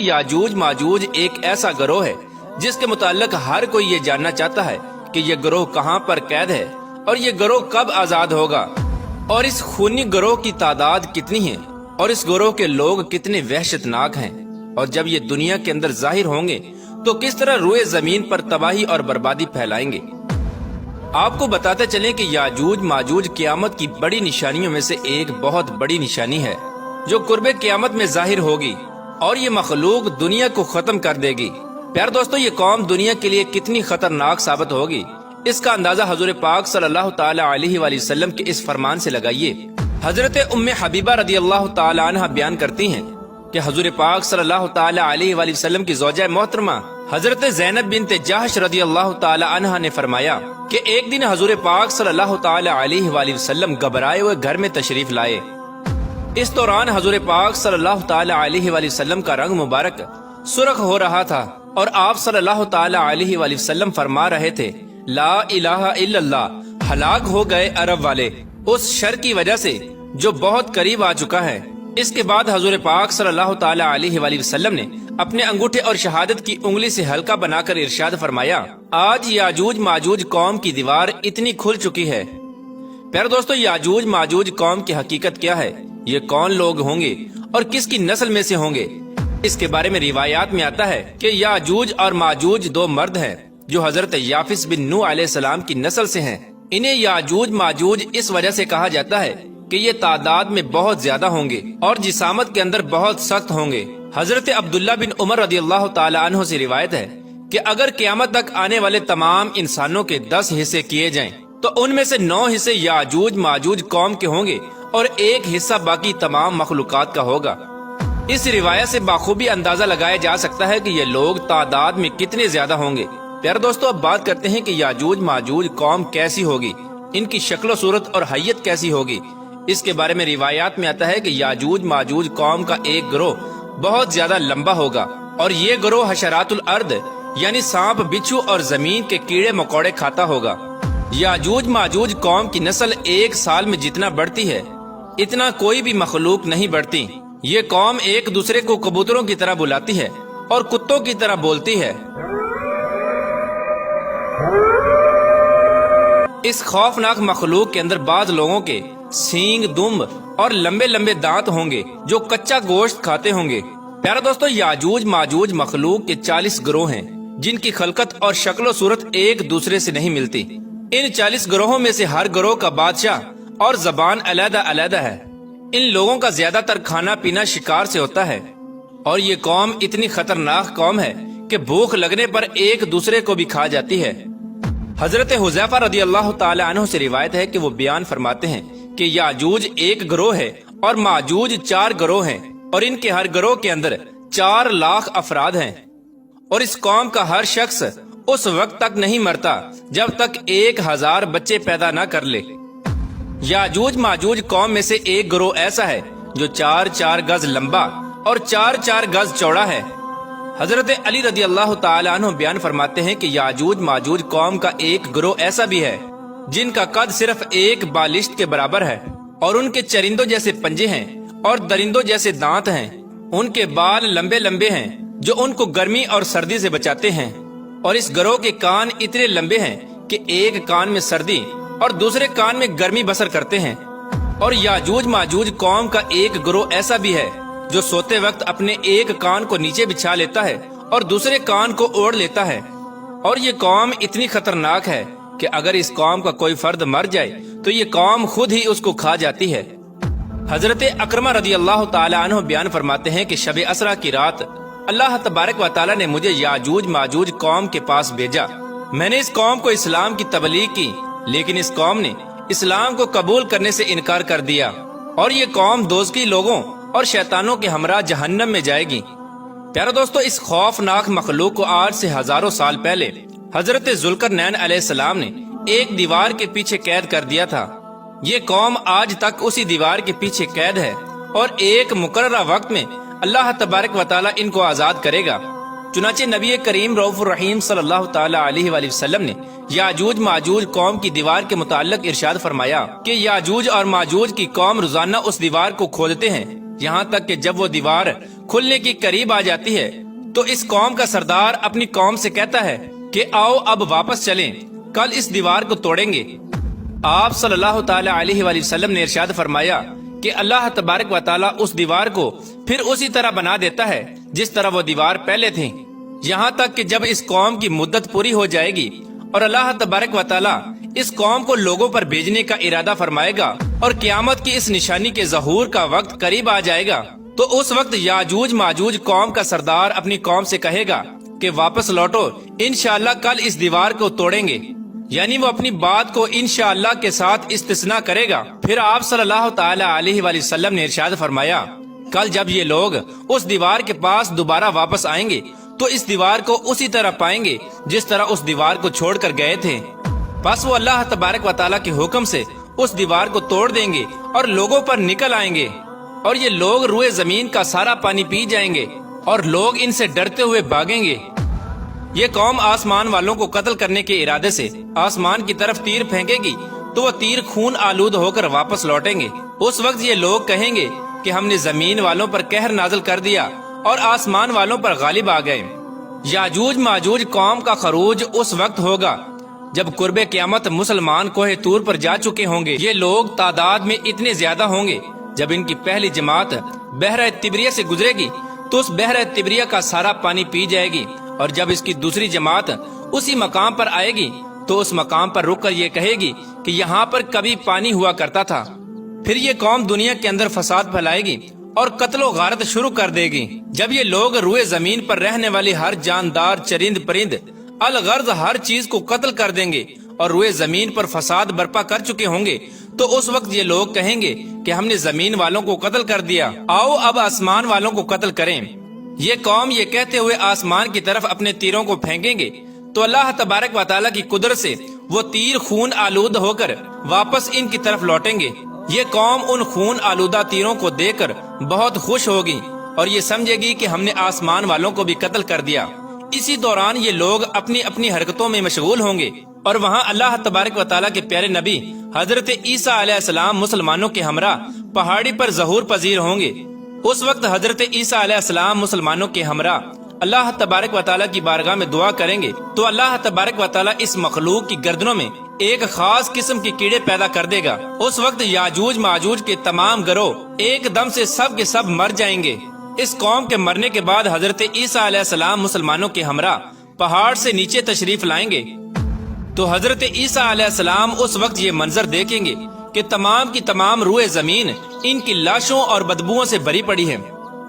یاجوج ماجوج ایک ایسا گروہ ہے جس کے متعلق ہر کوئی یہ جاننا چاہتا ہے کہ یہ گروہ کہاں پر قید ہے اور یہ گروہ کب آزاد ہوگا، اور اس خونی گروہ کی تعداد کتنی ہے اور اس گروہ کے لوگ کتنے وحشت ناک ہیں، اور جب یہ دنیا کے اندر ظاہر ہوں گے تو کس طرح روئے زمین پر تباہی اور بربادی پھیلائیں گے۔ آپ کو بتاتے چلیں کہ یاجوج ماجوج قیامت کی بڑی نشانیوں میں سے ایک بہت بڑی نشانی ہے جو قرب قیامت میں ظاہر ہوگی، اور یہ مخلوق دنیا کو ختم کر دے گی۔ پیارے دوستو، یہ قوم دنیا کے لیے کتنی خطرناک ثابت ہوگی، اس کا اندازہ حضور پاک صلی اللہ تعالی علیہ وآلہ وسلم کے اس فرمان سے لگائیے۔ حضرت ام حبیبہ رضی اللہ تعالی عنہ بیان کرتی ہیں کہ حضور پاک صلی اللہ تعالی علیہ وآلہ وسلم کی زوجہ محترمہ حضرت زینب بنت جحش رضی اللہ تعالی عنہ نے فرمایا کہ ایک دن حضور پاک صلی اللہ تعالی علیہ وآلہ وسلم گھبرائے ہوئے گھر میں تشریف لائے۔ اس دوران حضور پاک صلی اللہ تعالی علیہ وآلہ وسلم کا رنگ مبارک سرخ ہو رہا تھا، اور آپ صلی اللہ تعالی علیہ وآلہ وسلم فرما رہے تھے، لا الہ الا اللہ، ہلاک ہو گئے عرب والے اس شر کی وجہ سے جو بہت قریب آ چکا ہے۔ اس کے بعد حضور پاک صلی اللہ تعالی علیہ وآلہ وسلم نے اپنے انگوٹھے اور شہادت کی انگلی سے حلقہ بنا کر ارشاد فرمایا، آج یاجوج ماجوج قوم کی دیوار اتنی کھل چکی ہے۔ پیارے دوستو، یاجوج ماجوج قوم کی حقیقت کیا ہے، یہ کون لوگ ہوں گے اور کس کی نسل میں سے ہوں گے؟ اس کے بارے میں روایات میں آتا ہے کہ یاجوج اور ماجوج دو مرد ہیں جو حضرت یافس بن نوح علیہ السلام کی نسل سے ہیں۔ انہیں یاجوج ماجوج اس وجہ سے کہا جاتا ہے کہ یہ تعداد میں بہت زیادہ ہوں گے اور جسامت کے اندر بہت سخت ہوں گے۔ حضرت عبداللہ بن عمر رضی اللہ تعالی عنہ سے روایت ہے کہ اگر قیامت تک آنے والے تمام انسانوں کے 10 حصے کیے جائیں تو ان میں سے 9 حصے یاجوج ماجوج قوم کے ہوں گے اور ایک حصہ باقی تمام مخلوقات کا ہوگا۔ اس روایت سے بخوبی اندازہ لگایا جا سکتا ہے کہ یہ لوگ تعداد میں کتنے زیادہ ہوں گے۔ پیارے دوستو، اب بات کرتے ہیں کہ یاجوج ماجوج قوم کیسی ہوگی، ان کی شکل و صورت اور حیت کیسی ہوگی۔ اس کے بارے میں روایات میں آتا ہے کہ یاجوج ماجوج قوم کا ایک گروہ بہت زیادہ لمبا ہوگا، اور یہ گروہ حشرات الارض یعنی سانپ، بچھو اور زمین کے کیڑے مکوڑے کھاتا ہوگا۔ یاجوج ماجوج قوم کی نسل ایک سال میں جتنا بڑھتی ہے اتنا کوئی بھی مخلوق نہیں بڑھتی۔ یہ قوم ایک دوسرے کو کبوتروں کی طرح بلاتی ہے اور کتوں کی طرح بولتی ہے۔ اس خوفناک مخلوق کے اندر بعض لوگوں کے سینگ، دم اور لمبے لمبے دانت ہوں گے جو کچا گوشت کھاتے ہوں گے۔ پیارے دوستو، یاجوج ماجوج مخلوق کے 40 گروہ ہیں جن کی خلقت اور شکل و صورت ایک دوسرے سے نہیں ملتی۔ ان 40 گروہوں میں سے ہر گروہ کا بادشاہ اور زبان علیحدہ علیحدہ ہے۔ ان لوگوں کا زیادہ تر کھانا پینا شکار سے ہوتا ہے، اور یہ قوم اتنی خطرناک قوم ہے کہ بھوک لگنے پر ایک دوسرے کو بھی کھا جاتی ہے۔ حضرت حذیفہ رضی اللہ تعالی عنہ سے روایت ہے کہ وہ بیان فرماتے ہیں کہ یاجوج ایک گروہ ہے اور ماجوج 4 گروہ ہیں، اور ان کے ہر گروہ کے اندر 4 لاکھ افراد ہیں، اور اس قوم کا ہر شخص اس وقت تک نہیں مرتا جب تک 1000 بچے پیدا نہ کر لے۔ یاجوج ماجوج قوم میں سے ایک گروہ ایسا ہے جو 4 گز لمبا اور 4 گز چوڑا ہے۔ حضرت علی رضی اللہ تعالی عنہ بیان فرماتے ہیں کہ یاجوج ماجوج قوم کا ایک گروہ ایسا بھی ہے جن کا قد صرف ایک بالشت کے برابر ہے، اور ان کے چرندوں جیسے پنجے ہیں اور درندوں جیسے دانت ہیں۔ ان کے بال لمبے لمبے ہیں جو ان کو گرمی اور سردی سے بچاتے ہیں، اور اس گروہ کے کان اتنے لمبے ہیں کہ ایک کان میں سردی اور دوسرے کان میں گرمی بسر کرتے ہیں۔ اور یاجوج ماجوج قوم کا ایک گروہ ایسا بھی ہے جو سوتے وقت اپنے ایک کان کو نیچے بچھا لیتا ہے اور دوسرے کان کو اوڑھ لیتا ہے۔ اور یہ قوم اتنی خطرناک ہے کہ اگر اس قوم کا کوئی فرد مر جائے تو یہ قوم خود ہی اس کو کھا جاتی ہے۔ حضرت اکرمہ رضی اللہ تعالی عنہ بیان فرماتے ہیں کہ شب اسرا کی رات اللہ تبارک و تعالی نے مجھے یاجوج ماجوج قوم کے پاس بھیجا۔ میں نے اس قوم کو اسلام کی تبلیغ کی، لیکن اس قوم نے اسلام کو قبول کرنے سے انکار کر دیا، اور یہ قوم دوزخی لوگوں اور شیطانوں کے ہمراہ جہنم میں جائے گی۔ پیارے دوستو، اس خوفناک مخلوق کو آج سے ہزاروں سال پہلے حضرت ذوالقرنین علیہ السلام نے ایک دیوار کے پیچھے قید کر دیا تھا۔ یہ قوم آج تک اسی دیوار کے پیچھے قید ہے، اور ایک مقررہ وقت میں اللہ تبارک و تعالی ان کو آزاد کرے گا۔ چنانچہ نبی کریم رؤوف الرحیم صلی اللہ تعالی علیہ وآلہ وسلم نے یاجوج ماجوج قوم کی دیوار کے متعلق ارشاد فرمایا کہ یاجوج اور ماجوج کی قوم روزانہ اس دیوار کو کھودتے ہیں یہاں تک کہ جب وہ دیوار کھلنے کی قریب آ جاتی ہے تو اس قوم کا سردار اپنی قوم سے کہتا ہے کہ آؤ اب واپس چلیں، کل اس دیوار کو توڑیں گے۔ آپ صلی اللہ تعالی علیہ وآلہ وسلم نے ارشاد فرمایا کہ اللہ تبارک و تعالی اس دیوار کو پھر اسی طرح بنا دیتا ہے جس طرح وہ دیوار پہلے تھی، یہاں تک کہ جب اس قوم کی مدت پوری ہو جائے گی اور اللہ تبارک و تعالی اس قوم کو لوگوں پر بھیجنے کا ارادہ فرمائے گا اور قیامت کی اس نشانی کے ظہور کا وقت قریب آ جائے گا، تو اس وقت یاجوج ماجوج قوم کا سردار اپنی قوم سے کہے گا کہ واپس لوٹو، انشاءاللہ کل اس دیوار کو توڑیں گے، یعنی وہ اپنی بات کو انشاءاللہ کے ساتھ استثناء کرے گا۔ پھر آپ صلی اللہ تعالی علیہ وآلہ وسلم نے ارشاد فرمایا کل جب یہ لوگ اس دیوار کے پاس دوبارہ واپس آئیں گے تو اس دیوار کو اسی طرح پائیں گے جس طرح اس دیوار کو چھوڑ کر گئے تھے، بس وہ اللہ تبارک و تعالیٰ کے حکم سے اس دیوار کو توڑ دیں گے اور لوگوں پر نکل آئیں گے، اور یہ لوگ روئے زمین کا سارا پانی پی جائیں گے اور لوگ ان سے ڈرتے ہوئے بھاگیں گے۔ یہ قوم آسمان والوں کو قتل کرنے کے ارادے سے آسمان کی طرف تیر پھینکے گی تو وہ تیر خون آلود ہو کر واپس لوٹیں گے۔ اس وقت یہ لوگ کہیں گے کہ ہم نے زمین والوں پر قہر نازل کر دیا اور آسمان والوں پر غالب آ گئے۔ یاجوج ماجوج قوم کا خروج اس وقت ہوگا جب قرب قیامت مسلمان کوہ طور پر جا چکے ہوں گے۔ یہ لوگ تعداد میں اتنے زیادہ ہوں گے، جب ان کی پہلی جماعت بحر تبریہ سے گزرے گی تو اس بحر تبریہ کا سارا پانی پی جائے گی، اور جب اس کی دوسری جماعت اسی مقام پر آئے گی تو اس مقام پر رک کر یہ کہے گی کہ یہاں پر کبھی پانی ہوا کرتا تھا۔ پھر یہ قوم دنیا کے اندر فساد پھیلائے گی اور قتل و غارت شروع کر دے گی۔ جب یہ لوگ روئے زمین پر رہنے والی ہر جاندار چرند پرند الغرض ہر چیز کو قتل کر دیں گے اور روئے زمین پر فساد برپا کر چکے ہوں گے، تو اس وقت یہ لوگ کہیں گے کہ ہم نے زمین والوں کو قتل کر دیا، آؤ اب آسمان والوں کو قتل کریں۔ یہ قوم یہ کہتے ہوئے آسمان کی طرف اپنے تیروں کو پھینکیں گے تو اللہ تبارک و تعالیٰ کی قدرت سے وہ تیر خون آلود ہو کر واپس ان کی طرف لوٹیں گے۔ یہ قوم ان خون آلودہ تیروں کو دیکھ کر بہت خوش ہوگی اور یہ سمجھے گی کہ ہم نے آسمان والوں کو بھی قتل کر دیا۔ اسی دوران یہ لوگ اپنی اپنی حرکتوں میں مشغول ہوں گے اور وہاں اللہ تبارک و تعالیٰ کے پیارے نبی حضرت عیسیٰ علیہ السلام مسلمانوں کے ہمراہ پہاڑی پر ظہور پذیر ہوں گے۔ اس وقت حضرت عیسیٰ علیہ السلام مسلمانوں کے ہمراہ اللہ تبارک و تعالیٰ کی بارگاہ میں دعا کریں گے تو اللہ تبارک و تعالیٰ اس مخلوق کی گردنوں میں ایک خاص قسم کے کیڑے پیدا کر دے گا۔ اس وقت یاجوج ماجوج کے تمام گروہ ایک دم سے سب کے سب مر جائیں گے۔ اس قوم کے مرنے کے بعد حضرت عیسیٰ علیہ السلام مسلمانوں کے ہمراہ پہاڑ سے نیچے تشریف لائیں گے تو حضرت عیسیٰ علیہ السلام اس وقت یہ منظر دیکھیں گے کہ تمام کی تمام روئے زمین ان کی لاشوں اور بدبوؤں سے بھری پڑی ہے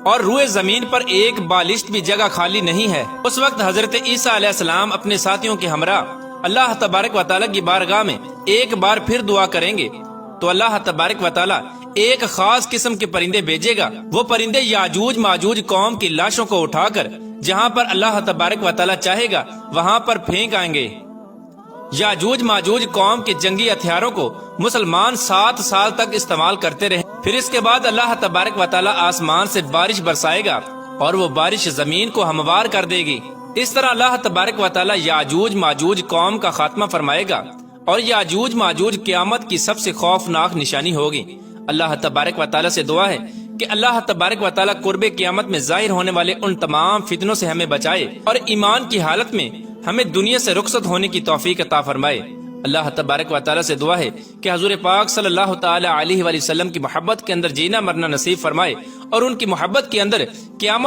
اور روئے زمین پر ایک بالشت بھی جگہ خالی نہیں ہے۔ اس وقت حضرت عیسیٰ علیہ السلام اپنے ساتھیوں کے ہمراہ اللہ تبارک و تعالیٰ کی بارگاہ میں ایک بار پھر دعا کریں گے تو اللہ تبارک و تعالیٰ ایک خاص قسم کے پرندے بھیجے گا۔ وہ پرندے یاجوج ماجوج قوم کی لاشوں کو اٹھا کر جہاں پر اللہ تبارک و تعالیٰ چاہے گا وہاں پر پھینک آئیں گے۔ یاجوج ماجوج قوم کے جنگی ہتھیاروں کو مسلمان 7 سال تک استعمال کرتے رہے، پھر اس کے بعد اللہ تبارک و تعالیٰ آسمان سے بارش برسائے گا اور وہ بارش زمین کو ہموار کر دے گی۔ اس طرح اللہ تبارک و تعالیٰ یاجوج ماجوج قوم کا خاتمہ فرمائے گا اور یاجوج ماجوج قیامت کی سب سے خوفناک نشانی ہوگی۔ اللہ تبارک و تعالیٰ سے دعا ہے کہ اللہ تبارک و تعالیٰ قرب قیامت میں ظاہر ہونے والے ان تمام فتنوں سے ہمیں بچائے اور ایمان کی حالت میں ہمیں دنیا سے رخصت ہونے کی توفیق عطا فرمائے۔ اللہ تبارک و تعالیٰ سے دعا ہے کہ حضور پاک صلی اللہ تعالی علیہ وآلہ وسلم کی محبت کے اندر جینا مرنا نصیب فرمائے اور ان کی محبت کے اندر قیامت